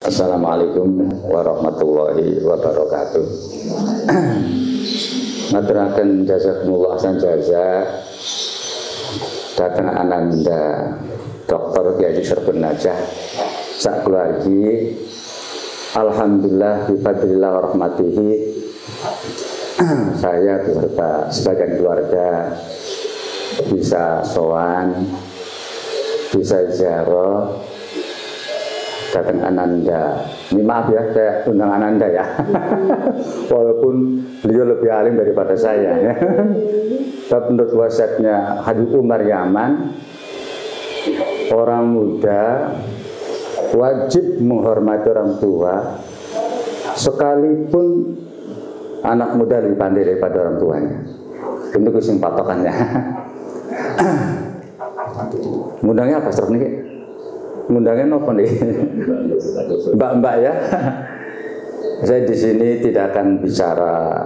Assalamualaikum warahmatullahi wabarakatuh. Ngaturaken jazakumullah san jaza datang Ananda Dr. Kiai Serben Najah sak keluargi. Alhamdulillah bifadlillah wa rahmatihi saya beserta sebagian keluarga bisa sowan, bisa ziarah datang Ananda. Ini maaf ya, saya undang Ananda ya. Walaupun beliau lebih alim daripada saya ya. Tapi menurut wasiatnya Habib Umar Yaman, orang muda wajib menghormati orang tua, sekalipun anak muda lebih pandai daripada orang tuanya. Itu kucing patokannya. Ngundangnya apa Prof nih? Ngundangnya apa nih? Mbak-mbak ya. Saya di sini tidak akan bicara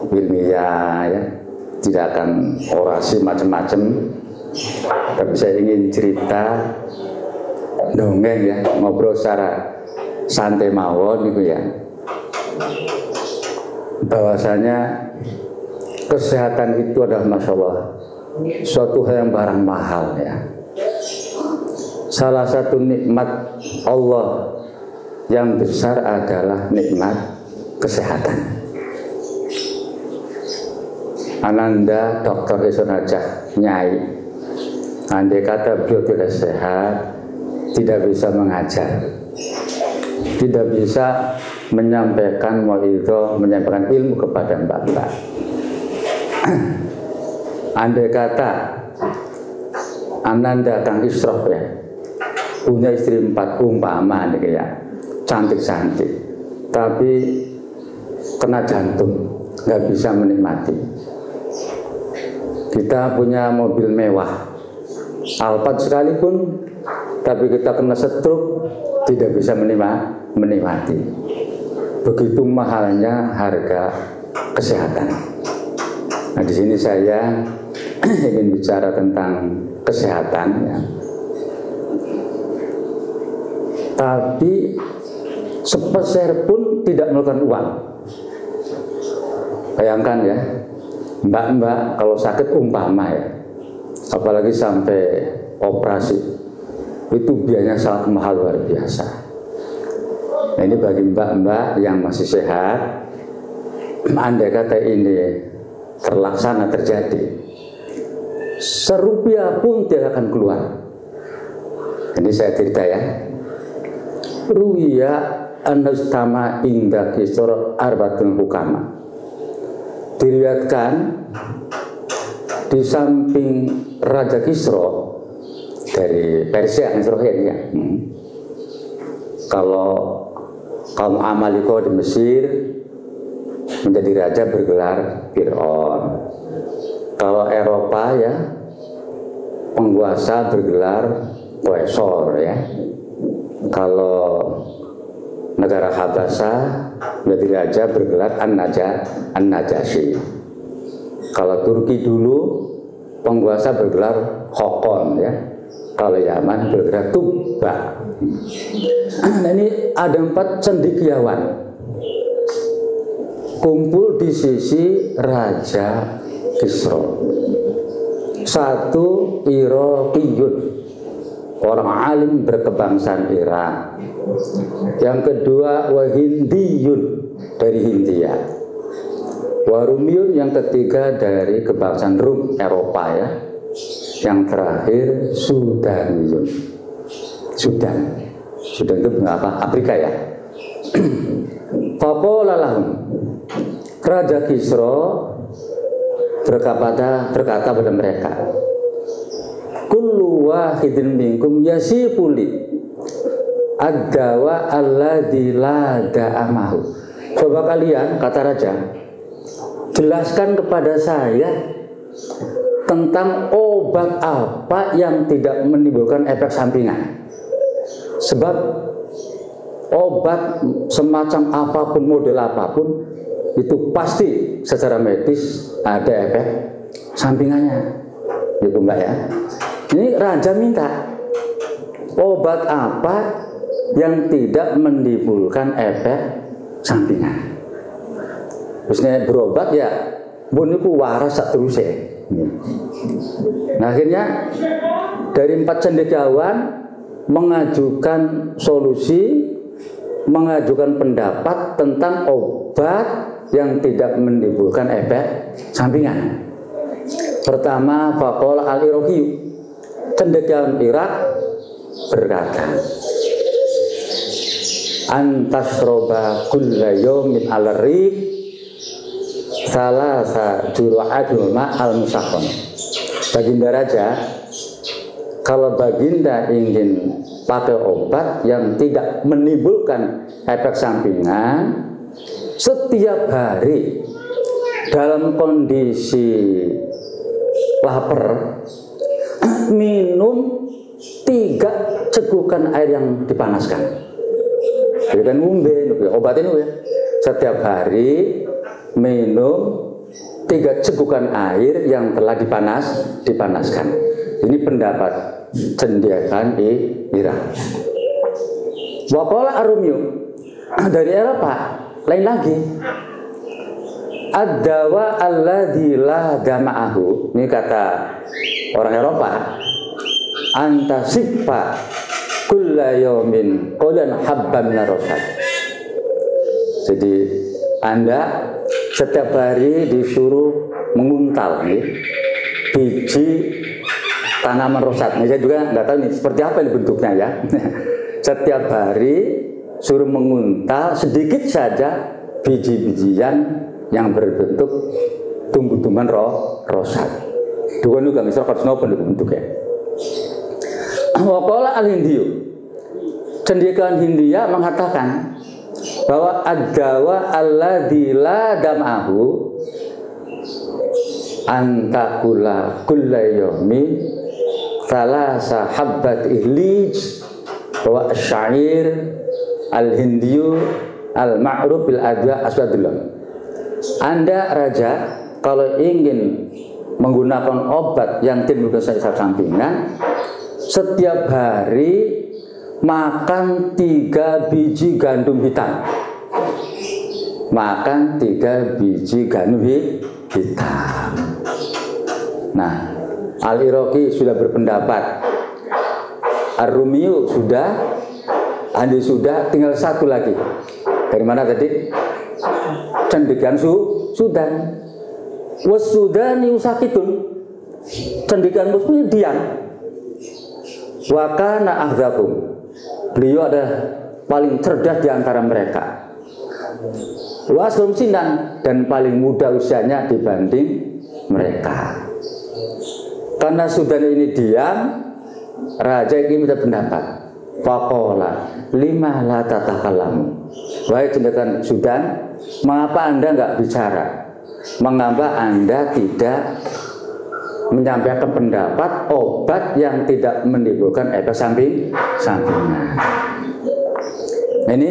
ilmiah ya, tidak akan orasi macam-macam, tapi saya ingin cerita dongeng ya, ngobrol secara santai mawon gitu ya. Bahwasanya kesehatan itu adalah masya Allah suatu hal yang barang mahal ya. Salah satu nikmat Allah yang besar adalah nikmat kesehatan. Ananda Dr. Serben Najah Nyai, andai kata beliau tidak sehat, tidak bisa mengajar, tidak bisa menyampaikan mauidhah, menyampaikan ilmu kepada mbak-mbak. Andai kata Ananda Kang Isrof ya, punya istri 4 umpama nih ya, cantik-cantik, tapi kena jantung, nggak bisa menikmati. Kita punya mobil mewah, Alphard sekalipun, tapi kita kena stroke, tidak bisa menikmati. Begitu mahalnya harga kesehatan. Nah di sini saya ingin bicara tentang kesehatan ya. Tapi sepeser pun tidak mengeluarkan uang. Bayangkan ya, mbak-mbak kalau sakit umpama ya, apalagi sampai operasi, itu biayanya sangat mahal luar biasa. Nah ini bagi mbak-mbak yang masih sehat, andai kata ini terlaksana terjadi, serupiah pun tidak akan keluar. Ini saya cerita ya. Ruya anastama inda kisor arbatun hukama. Diriwayatkan di samping Raja Kisro dari Persia ya. Kalau kaum Amaliko di Mesir menjadi raja bergelar Fir'aun. Kalau Eropa ya penguasa bergelar Qaisar ya. Kalau negara Habasha menjadi raja bergelar An-Najasyi. Kalau Turki dulu penguasa bergelar Khokon ya. Kalau Yaman bergelar Tuba. Nah ini ada 4 cendekiawan kumpul di sisi Raja Kisro. 1 Iraqiyun, orang alim berkebangsaan Irak. Yang kedua Wahindiyun, dari Hindia. Warumiyun yang ketiga dari kebangsaan Rum, Eropa ya. Yang terakhir Sudaniyun. Sudan itu mengapa? Afrika ya. Faqala lahum, Raja Kisro berkata pada mereka, kullu wahidin minkum yasifuli ad-dawa alladzi la da'amahu. Coba kalian, kata raja, jelaskan kepada saya tentang obat apa yang tidak menimbulkan efek sampingan. Sebab obat semacam apapun, model apapun, itu pasti secara medis ada efek sampingannya. Itu Mbak ya. Ini raja minta obat apa yang tidak menimbulkan efek sampingan. Terusnya berobat ya, pun itu waras seterusnya. Nah akhirnya dari 4 cendekiawan mengajukan solusi, mengajukan pendapat tentang obat yang tidak menimbulkan efek sampingan. Pertama, faqala al-Iraqi, cendekiawan Irak berkata, antasroba kulla yawmin al-riq salasa jur'atul ma'al musakhkhon. Baginda Raja, kalau Baginda ingin pakai obat yang tidak menimbulkan efek sampingan, setiap hari dalam kondisi lapar minum 3 cegukan air yang dipanaskan. Jadi kan ngombe obat ini ya. Setiap hari minum 3 cegukan air yang telah dipanaskan. Ini pendapat cendekiawan Irak. Waqala Ar-Rumyu, dari Eropa lain lagi. Ad-dawa alladzi la dama'ahu. Ini kata orang Eropa, antasibba kulla yawmin qawlan habban min rasad. Jadi Anda setiap hari disuruh menguntal biji tanaman rosat. Nah, saya juga nggak tahu nih seperti apa ini bentuknya ya. Setiap hari suruh menguntal sedikit saja biji-bijian yang berbentuk tumbuh-tumbuhan rosat. Dua juga misal kalau bentuknya. Waqala al-Hindiyu, cendekiawan Hindia mengatakan bahwa ad-dawa alladzi la dam'ahu antakula kulla yawmi thalasa habbat ihlij wa asyair al-Hindiyu al-ma'ruf bil adwa aswadullah. Anda Raja kalau ingin menggunakan obat yang timbul efek sampingan, setiap hari makan 3 biji gandum hitam. Makan 3 biji gandum hitam. Nah, Al-Iraqi sudah berpendapat, Ar-Rumyu sudah, Andi sudah, tinggal satu lagi. Dari mana tadi? Cendekiawan Sudan. Was Sudani usakitun. Cendekiawan Muslim diam. Wa kana ahzakum. Beliau adalah paling cerdas di antara mereka. Wasrum sinan, dan paling muda usianya dibanding mereka. Karena Sudan ini diam, raja ini minta pendapat. Faqala lima la tatakallamu. Wahai cendekiawan Sudan, mengapa Anda enggak bicara? Mengapa Anda tidak menyampaikan pendapat obat yang tidak menimbulkan efek sampingan? Ini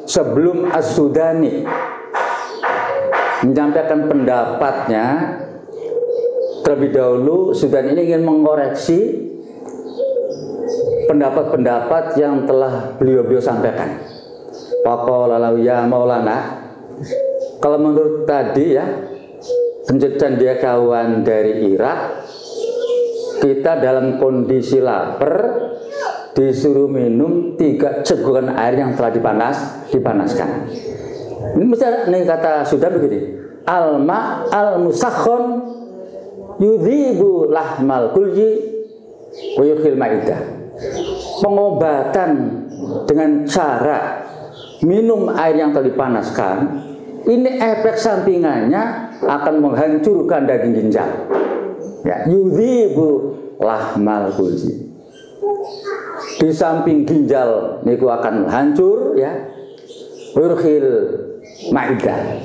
sebelum As-Sudani menyampaikan pendapatnya, terlebih dahulu Sudan ini ingin mengoreksi pendapat-pendapat yang telah beliau sampaikan. Faqala lahu ya Maulana, kalau menurut tadi ya, cendekiawan dari Irak, kita dalam kondisi lapar disuruh minum 3 cegukan air yang telah dipanaskan. Ini misalnya nih kata sudah begini, alma al musakhon yudhibu lahmal kulji wa yukhil maidah. Pengobatan dengan cara minum air yang telah dipanaskan, ini efek sampingannya akan menghancurkan daging ginjal. Ya, yudhibu lahmal kulji. Di samping ginjal niku akan hancur ya. Urkhil maidah.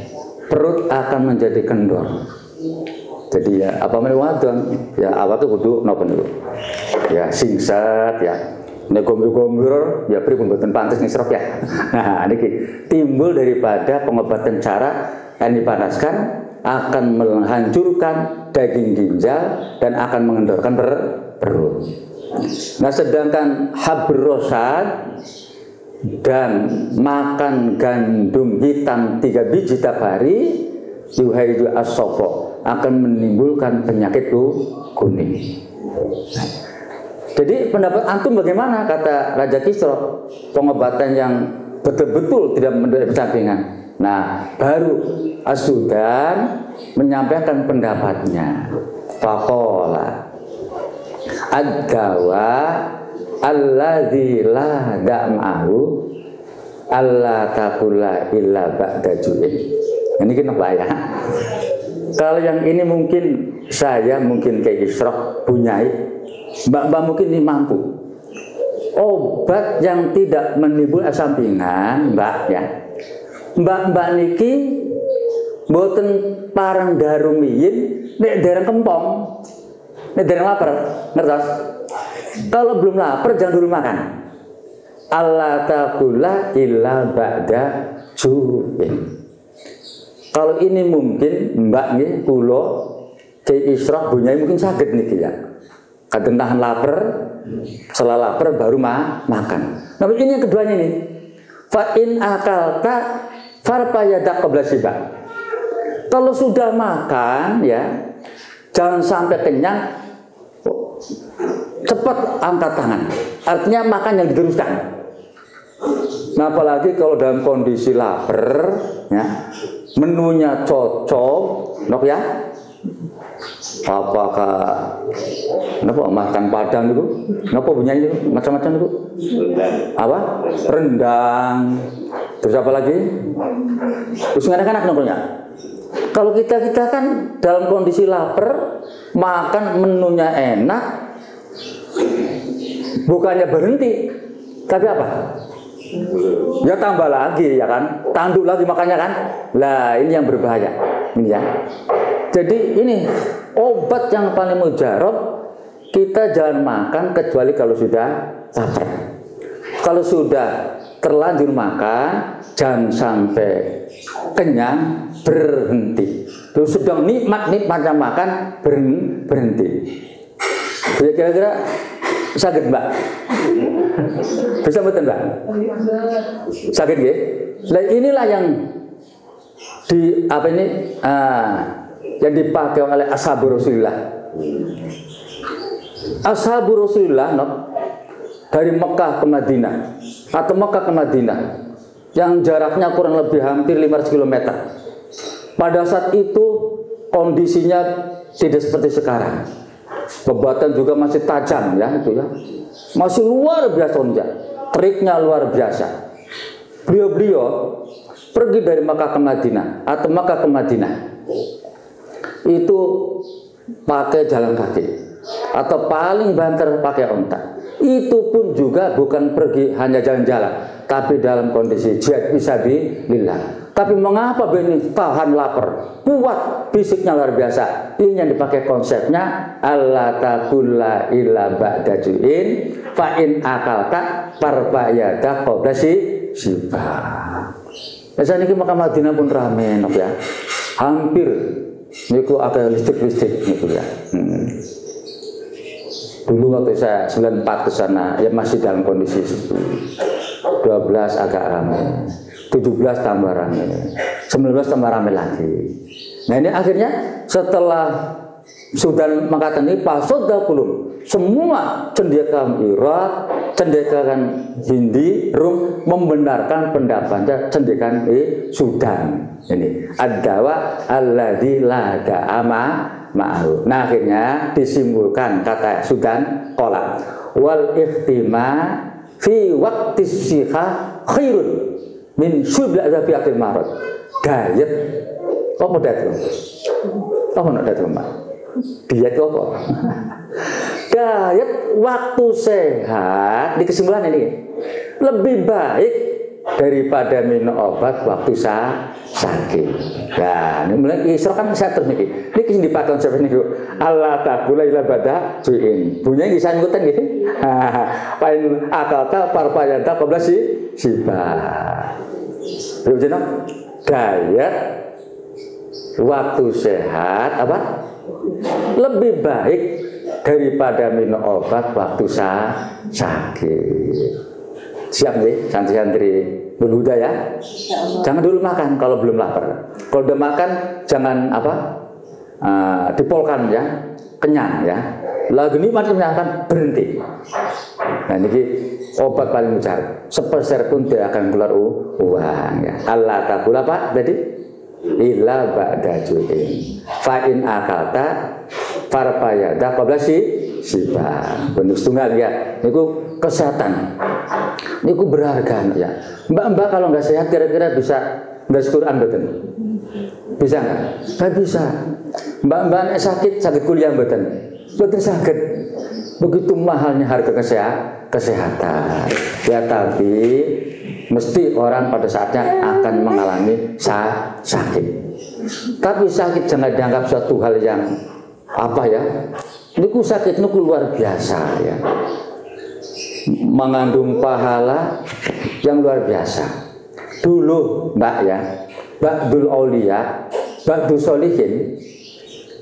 Perut akan menjadi kendor. Jadi ya apa meneh wadon ya awake kudu napa niku. Ya singset ya. Nek gomir-gomir ya pripun mboten pantes ngisrop ya. Nah, niki timbul daripada pengobatan cara yang dipanaskan akan menghancurkan daging ginjal dan akan mengendorkan perut. Nah, sedangkan habr rosad dan makan gandum hitam 3 biji tiap hari, yuhaidu as-sofo, akan menimbulkan penyakit kuning. Jadi pendapat antum bagaimana, kata Raja Kisra, pengobatan yang betul-betul tidak menderita sampingan. Nah, baru As-Sudan menyampaikan pendapatnya. Faqala ad-dawa alladzi la da'ma'hu alla taqula illa ba'da ju'in. Ini kenapa ya? Kalau yang ini mungkin saya mungkin kayak Isra punyai, mbak-mbak mungkin ini mampu. Obat yang tidak menimbulkan sampingan, mbak ya. Mbak-mbak niki mboten parang darumiyin nek dereng kempong. Nek dereng lapar, ngertos? Kalau belum lapar jangan dulu makan. Allah taqula illa ba'da ju'in. Kalau ini mungkin mbak nggih kula Ki Isra bunyai mungkin saged niki ya. Kadang tahan lapar, setelah lapar baru makan. Nah, ini yang keduanya nih. Fa in akalta farfa yadak qabla siba. Kalau sudah makan ya, jangan sampai kenyang, cepat angkat tangan. Artinya makan yang diteruskan. Nah, apalagi kalau dalam kondisi lapar ya, menunya cocok, nok ya. Apakah makan padang itu? Kenapa bunyinya itu? Macam-macam itu? Apa? Rendang. Terus apa lagi? Terus anak-anak namanya. Kalau kita kan dalam kondisi lapar, makan menunya enak, bukannya berhenti, tapi apa? Ya tambah lagi ya kan, tanduk lagi makannya kan. Lah ini yang berbahaya ini ya. Jadi ini obat yang paling mujarab, kita jangan makan kecuali kalau sudah lapar. Kalau sudah terlanjur makan, jangan sampai kenyang berhenti. Terus sedang nikmatnya makan berhenti. Kira-kira sakit mbak? Bisa betul mbak? Sakit ya? Nah inilah yang di apa ini? Yang dipakai oleh ashabu Rasulullah. Ashabu Rasulullah dari Mekah ke Madinah atau Mekah ke Madinah yang jaraknya kurang lebih hampir 500 km. Pada saat itu kondisinya tidak seperti sekarang. Pebatan juga masih tajam ya itu ya. Masih luar biasa ya. Triknya luar biasa. Beliau pergi dari Mekah ke Madinah atau Mekah ke Madinah. Itu pakai jalan kaki atau paling banter pakai onta. Itu pun juga bukan pergi hanya jalan-jalan, tapi dalam kondisi jihad fisabilillah. Tapi mengapa ini tahan lapar, kuat fisiknya luar biasa? Ini yang dipakai konsepnya Allah taqulla illa ba'da ju'in fa in akalta farbayada qabla siba. Biasanya ini Mekah Madinah pun rame ya. Hampir niku ada listrik niku ya. Dulu waktu saya 94 ke sana ya masih dalam kondisi sepi. 12 agak ramai, 17 tambah ramai, 19 tambah ramai lagi. Nah ini akhirnya setelah Sudan mengatakan ini pasoddakulum, semua cendekiawan Irak, cendekiawan Hindi, Rum membenarkan pendapatnya cendekiawan Sudan. Ini ad-dawa alladzi la da'ama ma'ahu. Nah akhirnya disimpulkan kata Sudan qala wal ihtima fi waqti siha khairun min syubli azabiyatil marad. Diet apa diet? Apa nak diet Mbak? Diet apa? Diet waktu sehat, di kesimpulan ini lebih baik daripada minum obat waktu sakit. Nah, ini mulai Isra kan saya terus niki. Niki sing dipakai konsep niku. Allah taqula ila bada juin. Bunyinya di sana nguten nggih. Pain akalta parpayanta qabla siba. Lho jeneng diet waktu sehat apa? Lebih baik daripada minum obat waktu sakit. Siap nih santri-santri berhuda ya. Jangan dulu makan kalau belum lapar. Kalau udah makan jangan dipolkan ya, kenyang ya. Lagi nikmat kenyang berhenti. Nah ini obat paling mujarab. Sepeser pun tidak akan keluar uang ya. Allah takul apa tadi? Illa ba'da ju'in. Fa'in akalta farpayada qabla sibah. Bentuk tunggal ya. Niku kesehatan. Niku berharga ya. Mbak kalau nggak sehat kira-kira bisa nggak Quran betul? Bisa nggak? Nggak bisa. Mbak sakit kuliah betul? Betul sakit. Begitu mahalnya harga kesehatan. Ya tapi mesti orang pada saatnya akan mengalami sakit. Tapi sakit jangan dianggap suatu hal yang niku sakit niku luar biasa ya. Mengandung pahala yang luar biasa. Dulu Mbak ya, Ba'dul Aulia, Ba'dul Sholihin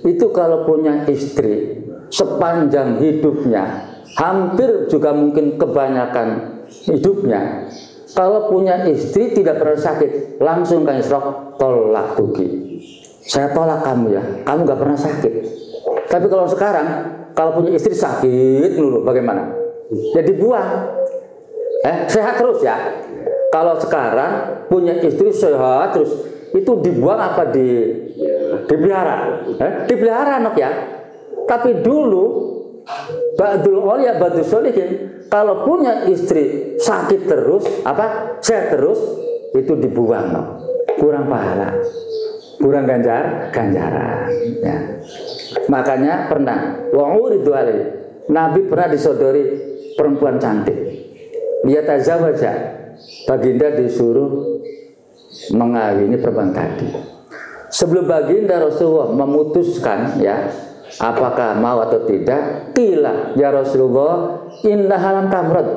itu kalau punya istri sepanjang hidupnya, hampir juga mungkin kebanyakan hidupnya, kalau punya istri tidak pernah sakit, langsung kan Isra tolak tuki. Saya tolak kamu ya, kamu gak pernah sakit. Tapi kalau sekarang, kalau punya istri sakit dulu, bagaimana? Ya dibuang. Sehat terus ya. Kalau sekarang punya istri sehat terus, itu dibuang apa dipelihara? Dipelihara anak ya. Tapi dulu Ba'dul Aulia, Ba'dul Sholihin, kalau punya istri sakit terus, sehat terus, itu dibuang, kurang pahala, kurang ganjaran. Ya. Makanya pernah, Nabi pernah disodori perempuan cantik, dia tazawaja, baginda disuruh mengawini perempuan tadi. Sebelum baginda Rasulullah memutuskan ya, apakah mau atau tidak, qila ya Rasulullah innaha lam tamrad.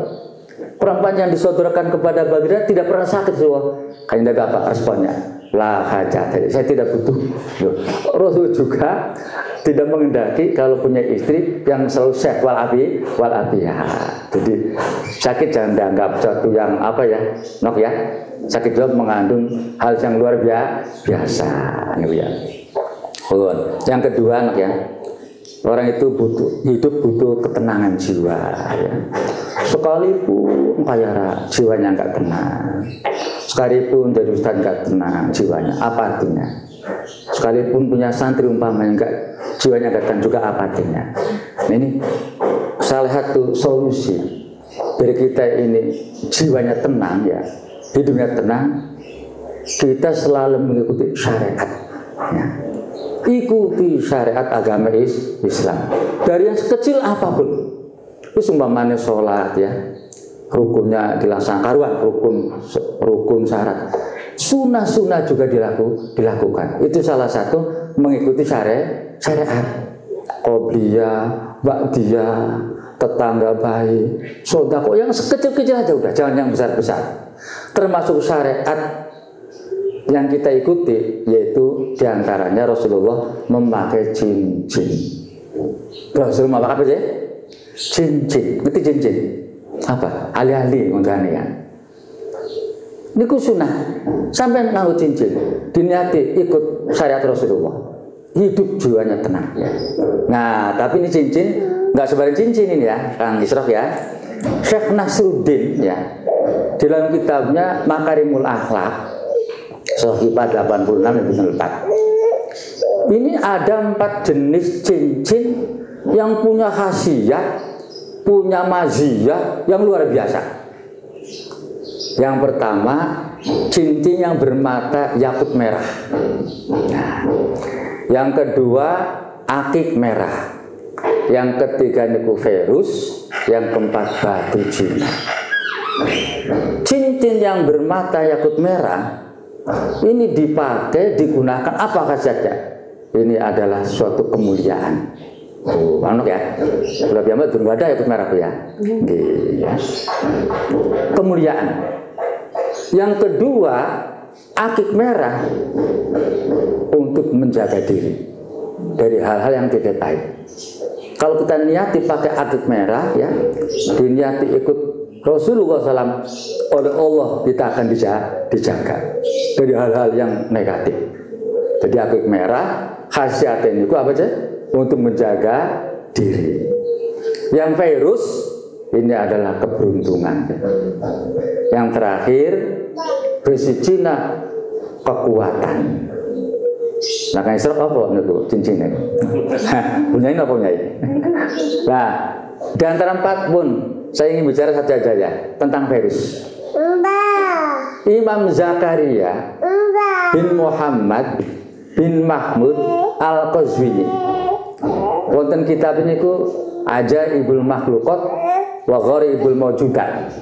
Perempuan yang disodorkan kepada baginda tidak pernah sakit Rasulullah. Kayaknya apa responnya? La hajat, saya tidak butuh. Rasul juga tidak mengendaki kalau punya istri yang selalu sehat walafiat. Jadi sakit jangan dianggap sesuatu yang sakit juga mengandung hal yang luar biasa ya. Yang kedua ya, orang itu hidup butuh ketenangan jiwa ya. Sekalipun kaya jiwanya nggak tenang, sekalipun jadi ustaz nggak tenang jiwanya, apa artinya? Sekalipun punya santri umpamanya jiwanya nggak tenang juga, apa artinya? Nah, ini salah satu solusi dari kita ini jiwanya tenang ya, hidupnya tenang, kita selalu mengikuti syariat ya. Ikuti syariat agama Islam dari yang sekecil apapun. Itu umpamanya sholat ya, rukunnya dilaksanakan, rukun syarat, sunnah juga dilakukan. Itu salah satu mengikuti syariat. Qobliyah, ba'diyah, tetangga baik, sodako yang sekecil-kecil aja udah, jangan yang besar-besar. Termasuk syariat yang kita ikuti, yaitu diantaranya Rasulullah memakai cincin. Rasulullah memakai apa sih? Cincin. Ngerti cincin? Apa? Alih-alih untuk ya. Ini sunnah. Sampai nganggo cincin, diniati ikut syariat Rasulullah. Hidup jiwanya tenang ya. Nah, tapi ini cincin nggak sebarang cincin ini ya, Kang Isrof ya. Syekh Nasruddin ya, dalam kitabnya Makarimul Akhlak Sohibah 86 4. Ini ada 4 jenis cincin yang punya khasiat, punya maziyah yang luar biasa. Yang pertama, cincin yang bermata yakut merah. Nah, yang kedua, akik merah. Yang ketiga niku ferus, yang keempat batu Cina. Cincin yang bermata yakut merah ini dipakai, digunakan apa saja. Ini adalah suatu kemuliaan. Manuk ya. Kalau biasa durung ada yakut merah ya. Nggih ya. Kemuliaan. Yang kedua, akik merah untuk menjaga diri dari hal-hal yang tidak baik. Kalau kita niati pakai akik merah ya, diniati ikut Rasulullah SAW oleh Allah kita akan dijaga dari hal-hal yang negatif. Jadi akik merah khasiatnya itu apa aja? Untuk menjaga diri. Yang virus ini adalah keberuntungan. Yang terakhir besi Cina kekuatan. Nah kan Isra apa niku cincinnya? Punyain apa punyai? Nah, di antara 4 pun saya ingin bicara saja ya tentang virus. Imam Zakaria bin Muhammad bin Mahmud Al-Qazwini. Wonten kitab niku Ajaibul Makhluqat wa Gharibul Mawjudat.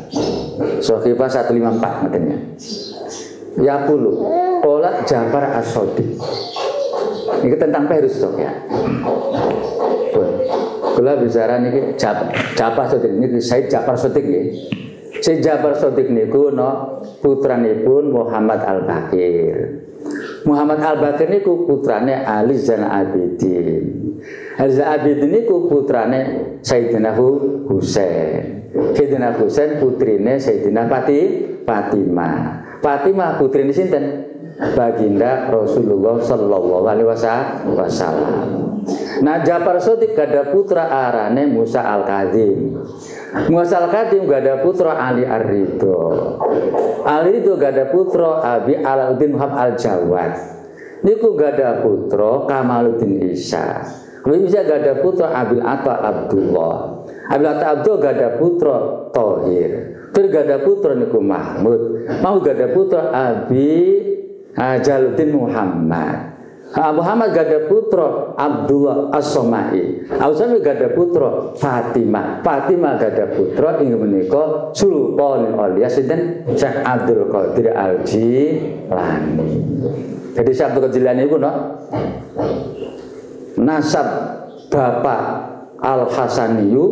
Sohifah 154 katanya. Ya puluh Olah Ja'far As-Shadiq. Ini tentang virus dok ya. Kalau bicara ini Ja'far Shadiq ini Said Ja'far Shadiq ya. Said Ja'far Shadiq niku no putranipun Muhammad Al-Baqir. Muhammad Al-Baqir niku putrane Ali Zainal Abidin. Ali Zainal Abidin niku putrane Sayyidina Husain. Sayyidina Husain putrine Sayyidina Fatimah. Fatimah putrine sinten? Baginda Rasulullah sallallahu alaihi wasallam. Nah, Ja'far Shadiq gada putra arane Musa Al-Kadzim. Musa Al-Kadzim gada putra Ali Ar-Ridho. Ali itu gada putra Abi Alauddin Muhammad Al-Jawad. Niku gada putra Kamaluddin Isa. Bisa gada putra Abil Atta Abdullah. Abil Atta Abdullah gada putra Thohir. Terus gada putra niku Mahmud. Mau gada putra Abi Jaluddin Muhammad. Muhammad gada putra Abdullah As-Somai. As-Somai gada putra Fatimah. Fatimah gada putra inggih menika Sultan Auliya sinten Syekh Abdul Qadir Al-Jilani. Jadi Syekh Abdul Qadir Al-Jilani iku no nasab bapak Al-Hasaniyu,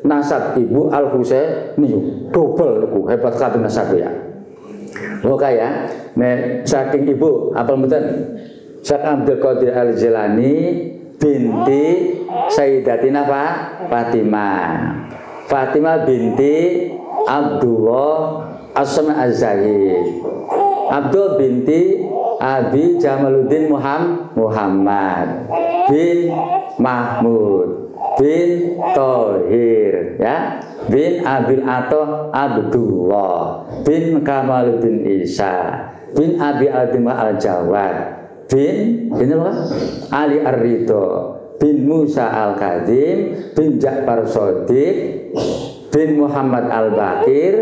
nasab ibu Al-Husainiyu. Double niku hebat kabeh nasabnya. Oke ya. Nek saking ibu apa mboten? Syekh Abdul Qadir Al-Jilani binti Sayyidatina Fatimah. Fatimah binti Abdullah As-Sami Az-Zahid. Abdul binti Abi Jamaluddin Muhammad bin Mahmud bin Thohir ya, bin Abil Atta Abdullah bin Kamaluddin Isa bin Abi Al-Jawad bin Ali Ar-Ridho bin Musa Al-Kadzim bin Ja'far Shadiq bin Muhammad Al-Baqir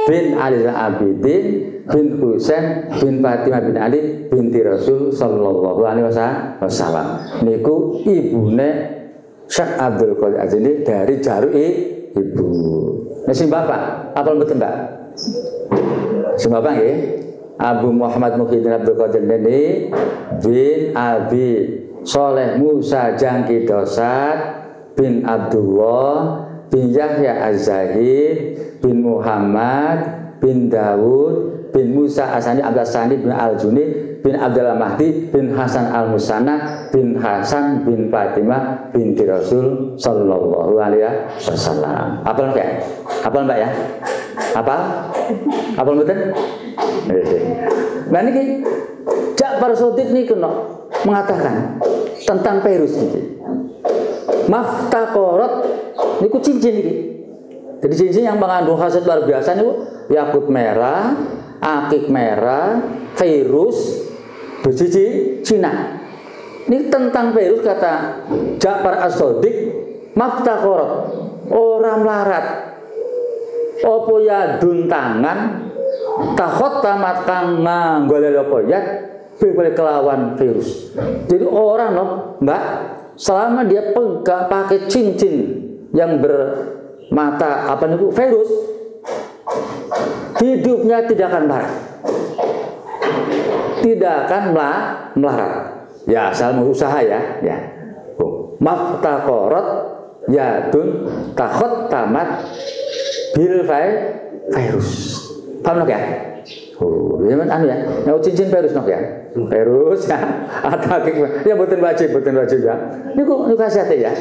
bin Ali Al-Abidin bin Husain bin Fatimah bin Ali binti Rasul sallallahu alaihi wasallam. Niku ibune Syekh Abdul Qadir Al-Jilani dari jaru ibu. Nah sing bapak apa mboten Mbak? Sing bapak nggih Abu Muhammad Muhyiddin Abdul Qadir Al-Jilani bin Abi Soleh Musa Jangki Dosat bin Abdullah bin Yahya Az-Zahid bin Muhammad bin Dawud bin Musa Asani Abdul Sani bin Al-Juni bin Abdul Mahdi bin Hasan Al-Musanna bin Hasan bin Fatimah binti Rasul sallallahu alaihi wasallam. Hafal Mbak? Hafal Mbak ya? Hafal? Hafal betul? Nah ini Ja'far Shadiq ini mengatakan tentang virus ini. Maftaqarat niku cincin iki. Jadi cincin yang mengandung khasiat luar biasa niku yakut merah, akik merah, virus besi Cina. Ini tentang virus kata Ja'far As-Shadiq, maftaqarat ora melarat. Opo ya dun tangan takhot tamat kang nganggole apa ya boleh kelawan virus. Jadi orang loh Mbak, selama dia pegang pakai cincin yang bermata apa nih virus, hidupnya tidak akan melarat. Tidak akan melarat. Ya asal mau usaha ya. Maftaqarat yadun takhot tamat bil virus. Paham nok ya? Ya cincin virus nok ya. Virus ya. Atau ya betul wajib ya. Niku khasiate ya.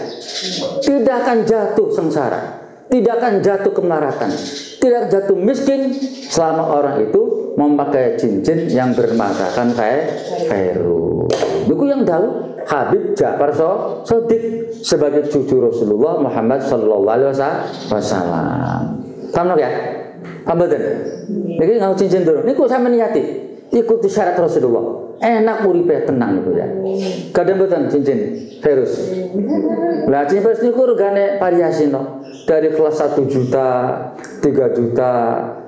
Tidak akan jatuh sengsara. tidak akan jatuh kemaratan, tidak jatuh miskin selama orang itu memakai cincin yang bermatakan khairu. Itu yang tahu Habib Ja'far Shadiq sebagai cucu Rasulullah Muhammad sallallahu alaihi wasallam. Paham ya? Paham betul? Niki ngau cincin dulu. Niku sampe niati ikuti syarat Rasulullah. Enak uripe tenang niku ya. Kadang betul cincin virus. Lah cincin virus niku regane variasi no. Dari kelas 1 juta, 3 juta,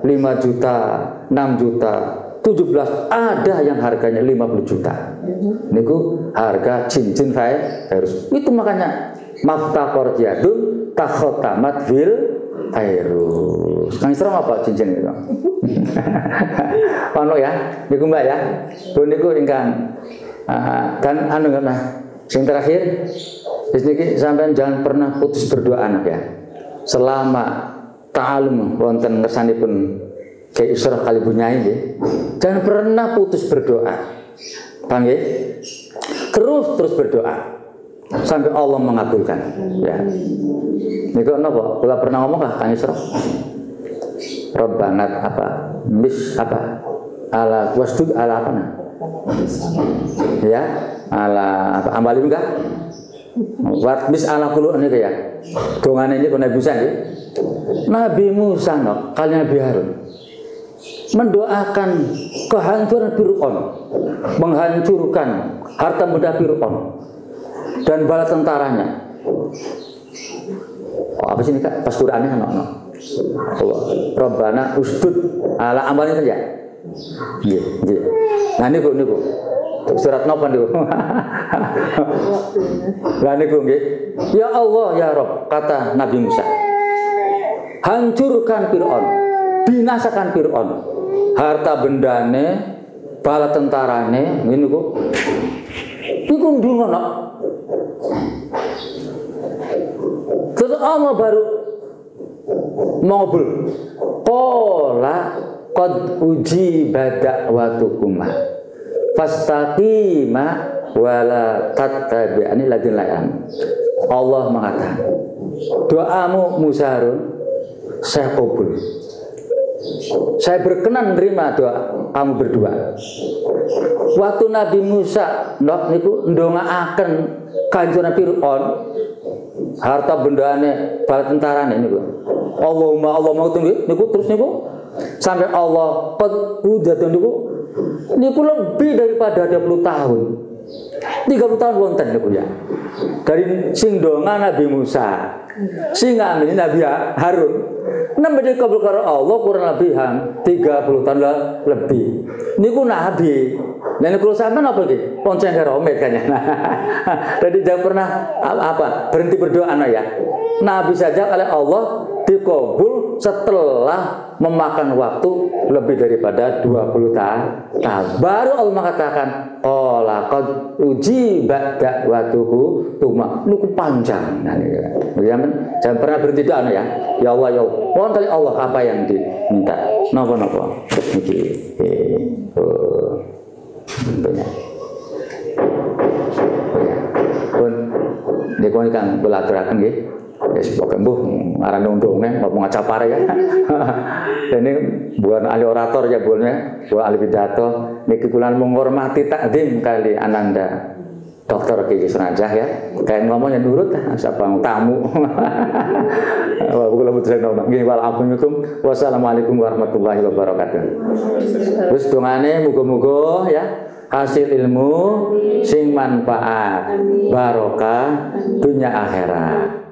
5 juta, 6 juta, 17, ada yang harganya 50 juta. Niku harga cincin virus. Itu makanya maftaqor jadun takhotamat fil virus. Kang Isra apa cincin itu? Ono ya, niku Mbak ya. Niku ingkang dan anu nah. Sing terakhir, wis niki sampean jangan pernah putus berdoa anak ya. Selama ta'alum wonten ngersanipun Kyai Isra kali Bunyai nggih. Jangan pernah putus berdoa. Paham nggih? Terus berdoa sampai Allah mengabulkan ya. Niku napa? Kula pernah ngomong kah Kang Isra? Rabbana apa? Bis apa? Ala wasdud ala apa nah? Ya, ala apa? Ambalim kah? Wat bis ala kulu ini ya. Dongane ini kena bisa nggih. Nabi Musa no, kali Nabi Harun mendoakan kehancuran Fir'aun, menghancurkan harta benda Fir'aun dan bala tentaranya. Oh, apa sih ini Kak? Pas Qur'annya kan no. Rabbana usdud ala amalin ya. Nggih, nggih. Nah niku surat napa niku? Lah niku nggih. Ya Allah ya Rabb, kata Nabi Musa. Hancurkan Fir'aun, binasakan Fir'aun. Harta bendane, bala tentarane, niku. Niku ndonga. Terus Allah baru ngobul. Qala qad ujiba da'watukuma fastaqima wala tattabi'ani ladin layan. Allah mengatakan, doamu Musa Harun saya kabul. Saya berkenan menerima doa kamu berdua. Waktu Nabi Musa niku ndongaaken kanjeng Fir'aun, harta bendane bala tentarane niku. Allahumma tunggu niku terus niku sampai Allah udah niku lebih daripada 20 tahun. 30 tahun wonten niku ya. Dari sing donga Nabi Musa, sing ngamini Nabi Harun. Nambah dikabul karo Allah kurang lebih 30 tahun lebih. Niku Nabi. Dan niku sampean apa iki? Ponceng karo omet kayaknya. Jadi jangan pernah berhenti berdoa ya. Nabi saja oleh Allah dikabul setelah memakan waktu lebih daripada 20 tahun. Baru Allah mengatakan, qala qad ujiba da'watuhu tuma. Niku panjang. Nah, jangan pernah berhenti doa ya. Ya Allah ya Allah. Mohon kali Allah apa yang diminta. Napa niki. Tentunya. Pun niku kan belaturaken nggih. Wis pokoke mbuh aran ndonge apa ngacapare ya. Ini bukan ahli orator ya bukan ahli pidato. Niki kula menghormati takdim kali Ananda Dokter Kiki Sunajah ya. Kayak ngomongnya nurut siapa tamu. Wah, kula mutusin ngomong. Nggih waalaikumsalam. Wassalamualaikum warahmatullahi wabarakatuh. Wis dongane muga-muga ya hasil ilmu sing manfaat barokah dunia akhirat.